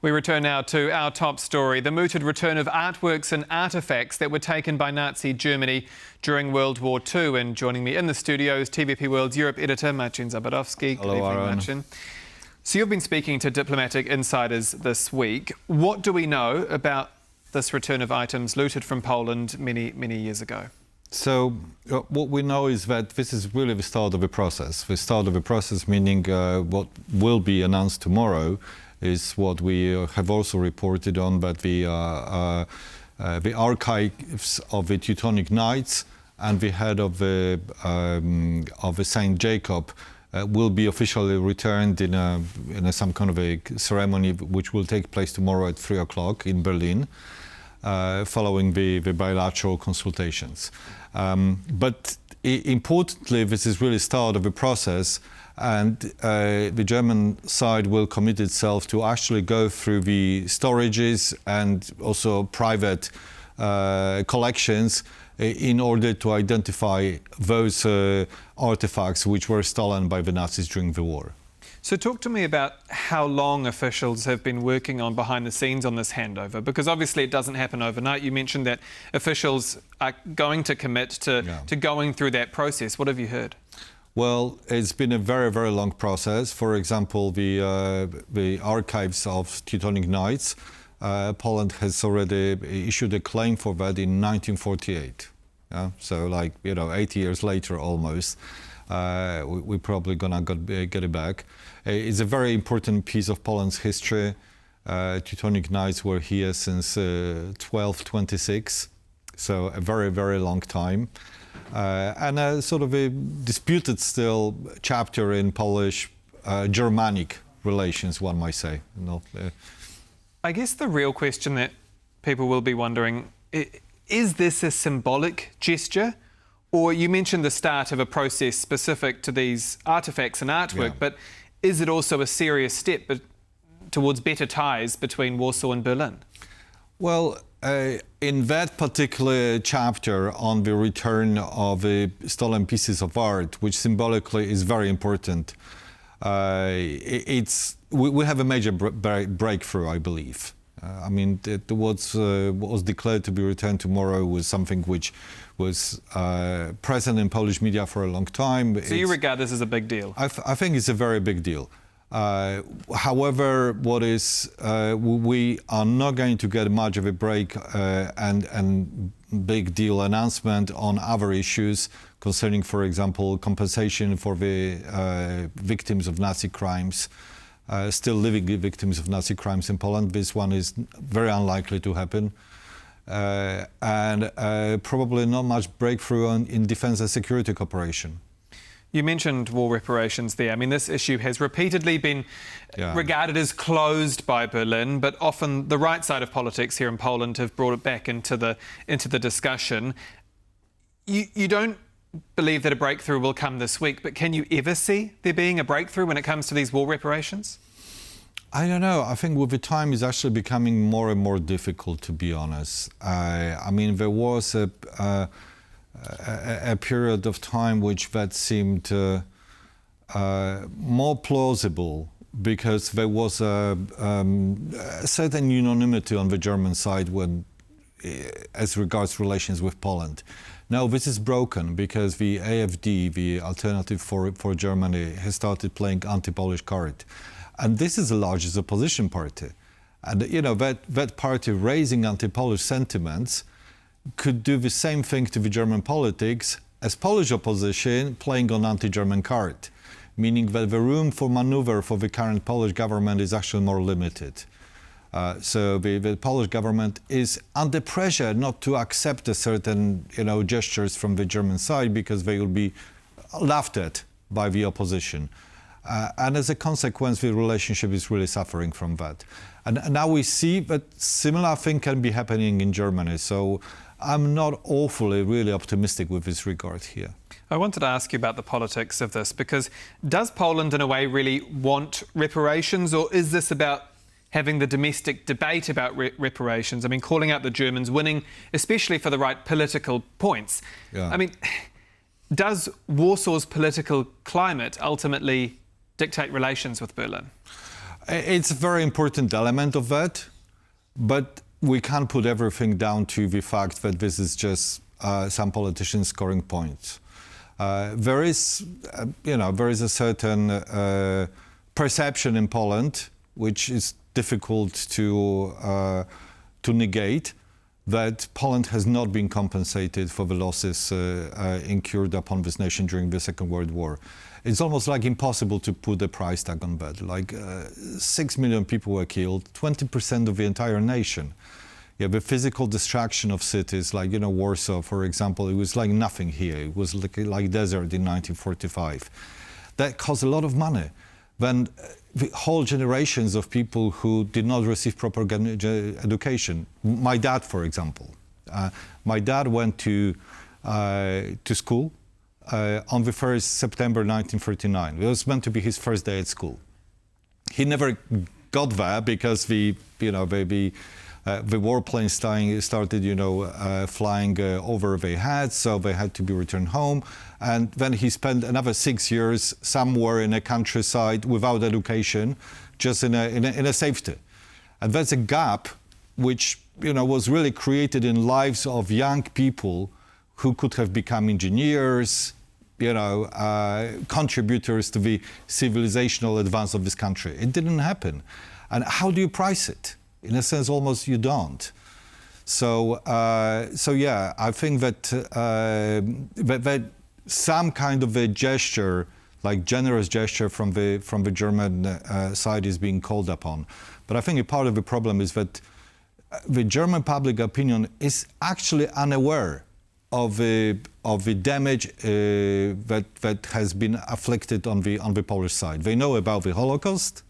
We return now to our top story, the mooted return of artworks and artefacts that were taken by Nazi Germany during World War II. And joining me in the studio is TVP World's Europe Editor Marcin Zaborowski. Hello, Good evening, Marcin. So you've been speaking to diplomatic insiders this week. What do we know about this return of items looted from Poland many years ago? So what we know is that this is really the start of a process. The start of a process meaning what will be announced tomorrow is what we have also reported on, that the archives of the Teutonic Knights and the head of the Saint Jacob will be officially returned in some kind of a ceremony which will take place tomorrow at 3 o'clock in Berlin, following the bilateral consultations. But importantly, this is really the start of a process, and the German side will commit itself to actually go through the storages and also private collections in order to identify those artifacts which were stolen by the Nazis during the war. So talk to me about how long officials have been working on behind the scenes on this handover, because obviously it doesn't happen overnight. You mentioned that officials are going to commit to going through that process. What have you heard? Well, it's been a very long process. For example, the archives of Teutonic Knights, Poland has already issued a claim for that in 1948. So, 80 years later almost. We're probably gonna get it back. It's a very important piece of Poland's history. Teutonic Knights were here since 1226, so a very long time. And a sort of a disputed still chapter in Polish-Germanic relations, one might say. I guess the real question that people will be wondering, is this a symbolic gesture? Or you mentioned the start of a process specific to these artefacts and artwork, but is it also a serious step towards better ties between Warsaw and Berlin? Well, in that particular chapter on the return of the stolen pieces of art, which symbolically is very important, we have a major breakthrough, I believe. I mean, what was declared to be returned tomorrow was something which was present in Polish media for a long time. So you regard this as a big deal? I think it's a very big deal. However, we are not going to get much of a break and big deal announcement on other issues concerning, for example, compensation for the victims of Nazi crimes. Still living victims of Nazi crimes in Poland. This one is very unlikely to happen. And probably not much breakthrough in defense and security cooperation. You mentioned war reparations there. I mean, this issue has repeatedly been regarded as closed by Berlin, but often the right side of politics here in Poland have brought it back into the discussion. You don't believe that a breakthrough will come this week, but can you ever see there being a breakthrough when it comes to these war reparations? I don't know. I think with the time it's actually becoming more and more difficult, to be honest. I mean, there was a period of time that seemed more plausible because there was a certain unanimity on the German side as regards relations with Poland. Now this is broken because the AfD, the Alternative for Germany, has started playing anti-Polish card. And this is the largest opposition party. And that party raising anti-Polish sentiments could do the same thing to the German politics as Polish opposition playing on anti-German card, meaning that the room for maneuver for the current Polish government is actually more limited. So the Polish government is under pressure not to accept a certain gestures from the German side because they will be laughed at by the opposition. And as a consequence, the relationship is really suffering from that. And now we see that similar thing can be happening in Germany. So I'm not really optimistic with this regard here. I wanted to ask you about the politics of this, because does Poland in a way really want reparations, or is this about having the domestic debate about reparations? I mean, calling out the Germans, winning, especially for the right political points. I mean, does Warsaw's political climate ultimately dictate relations with Berlin? It's a very important element of that, but we can't put everything down to the fact that this is just some politicians scoring points. There is a certain perception in Poland, which is difficult to negate, that Poland has not been compensated for the losses incurred upon this nation during the Second World War. It's almost like impossible to put a price tag on that. Like 6 million people were killed, 20% of the entire nation. Yeah, the physical destruction of cities like, Warsaw, for example, it was like nothing here. It was like desert in 1945. That cost a lot of money. Then the whole generations of people who did not receive proper education. My dad, for example. My dad went to school on the 1st September 1939. It was meant to be his first day at school. He never got there because the warplanes started, flying over their heads, so they had to be returned home. And then he spent another 6 years somewhere in a countryside without education, just in a safety. And that's a gap which, was really created in lives of young people who could have become engineers, contributors to the civilizational advance of this country. It didn't happen. And how do you price it? In a sense, almost you don't. So yeah, I think that that some kind of a gesture, like generous gesture from the German side, is being called upon. But I think a part of the problem is that the German public opinion is actually unaware of the damage that has been afflicted on the Polish side. They know about the Holocaust,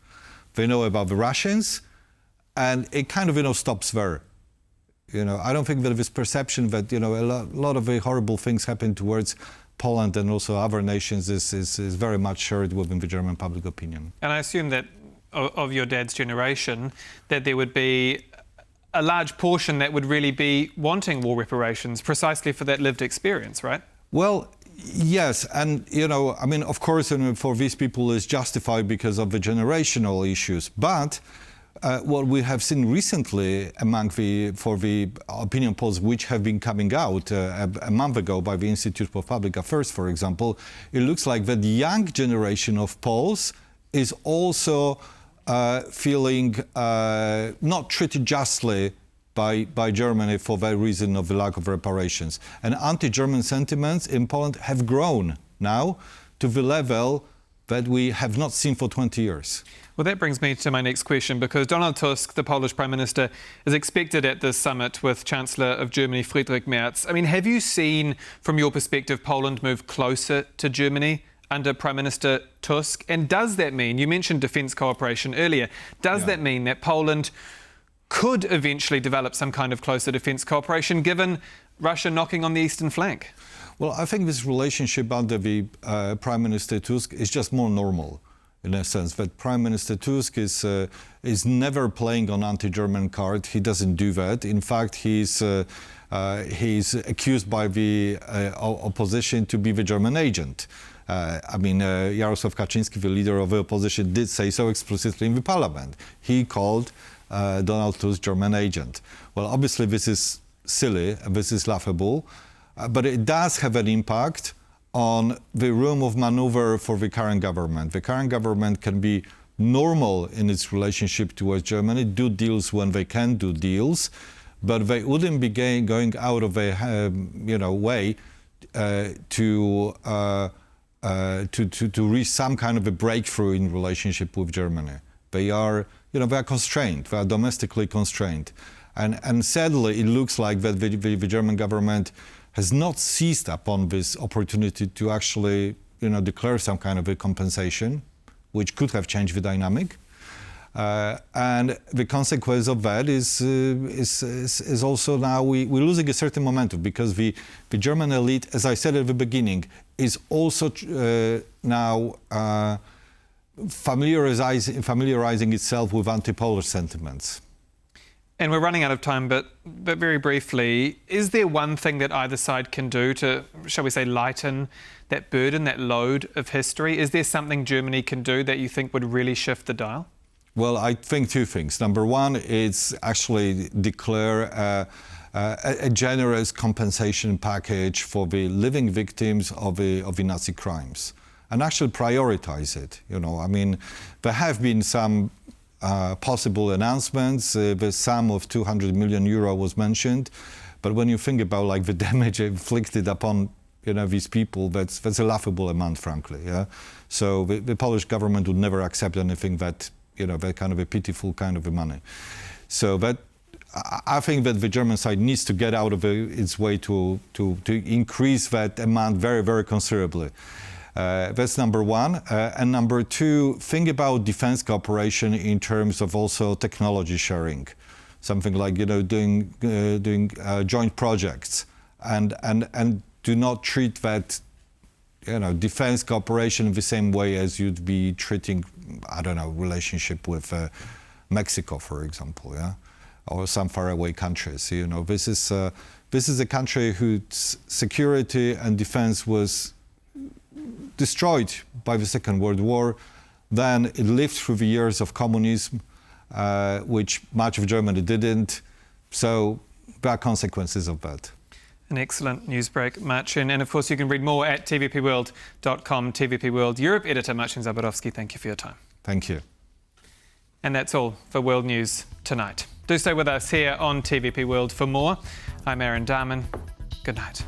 they know about the Russians, and it kind of stops there. I don't think that this perception that a lot of the horrible things happen towards Poland and also other nations is very much shared within the German public opinion. And I assume that of your dad's generation, that there would be a large portion that would really be wanting war reparations precisely for that lived experience, right? Well, yes, and of course, for these people it's justified because of the generational issues, but what we have seen recently for the opinion polls which have been coming out a month ago by the Institute for Public Affairs, for example, it looks like that the young generation of Poles is also feeling not treated justly by Germany for the reason of the lack of reparations. And anti-German sentiments in Poland have grown now to the level that we have not seen for 20 years. Well, that brings me to my next question, because Donald Tusk, the Polish Prime Minister, is expected at this summit with Chancellor of Germany, Friedrich Merz. I mean, have you seen, from your perspective, Poland move closer to Germany under Prime Minister Tusk? And does that mean, you mentioned defence cooperation earlier, does that mean that Poland could eventually develop some kind of closer defence cooperation, given Russia knocking on the eastern flank? Well, I think this relationship under the Prime Minister Tusk is just more normal, in a sense that Prime Minister Tusk is never playing on anti-German card. He doesn't do that. In fact, he's accused by the opposition to be the German agent. Jarosław Kaczyński, the leader of the opposition, did say so explicitly in the parliament. He called Donald Tusk German agent. Well, obviously this is silly, this is laughable, but it does have an impact on the room of maneuver for the current government. The current government can be normal in its relationship towards Germany, do deals when they can do deals, but they wouldn't be going out of their way to reach some kind of a breakthrough in relationship with Germany. They are constrained. They are domestically constrained, and sadly, it looks like that the German government has not seized upon this opportunity to actually, declare some kind of a compensation, which could have changed the dynamic. And the consequence of that is also now we're losing a certain momentum, because the German elite, as I said at the beginning, is also now familiarizing itself with anti-Polish sentiments. And we're running out of time, but very briefly, is there one thing that either side can do to, shall we say, lighten that burden, that load of history? Is there something Germany can do that you think would really shift the dial? Well, I think two things. Number one is actually declare a generous compensation package for the living victims of the Nazi crimes, and actually prioritize it. I mean, there have been some possible announcements. The sum of 200 million euro was mentioned, but when you think about like the damage inflicted upon these people, that's a laughable amount, frankly. Yeah. So the Polish government would never accept anything that that kind of a pitiful kind of a money. So that I think that the German side needs to get out of its way to increase that amount very, very considerably. That's number one. And number two, think about defense cooperation in terms of also technology sharing. Something like, doing joint projects and do not treat that, defense cooperation in the same way as you'd be treating, I don't know, relationship with Mexico, for example, yeah, or some faraway countries. This is a country whose security and defense was destroyed by the Second World War. Then it lived through the years of communism, which much of Germany didn't. So there are consequences of that. An excellent news break, Marcin. And of course, you can read more at tvpworld.com. TVP World Europe Editor Marcin Zaborowski, thank you for your time. Thank you. And that's all for World News tonight. Do stay with us here on TVP World for more. I'm Dahmen. Good night.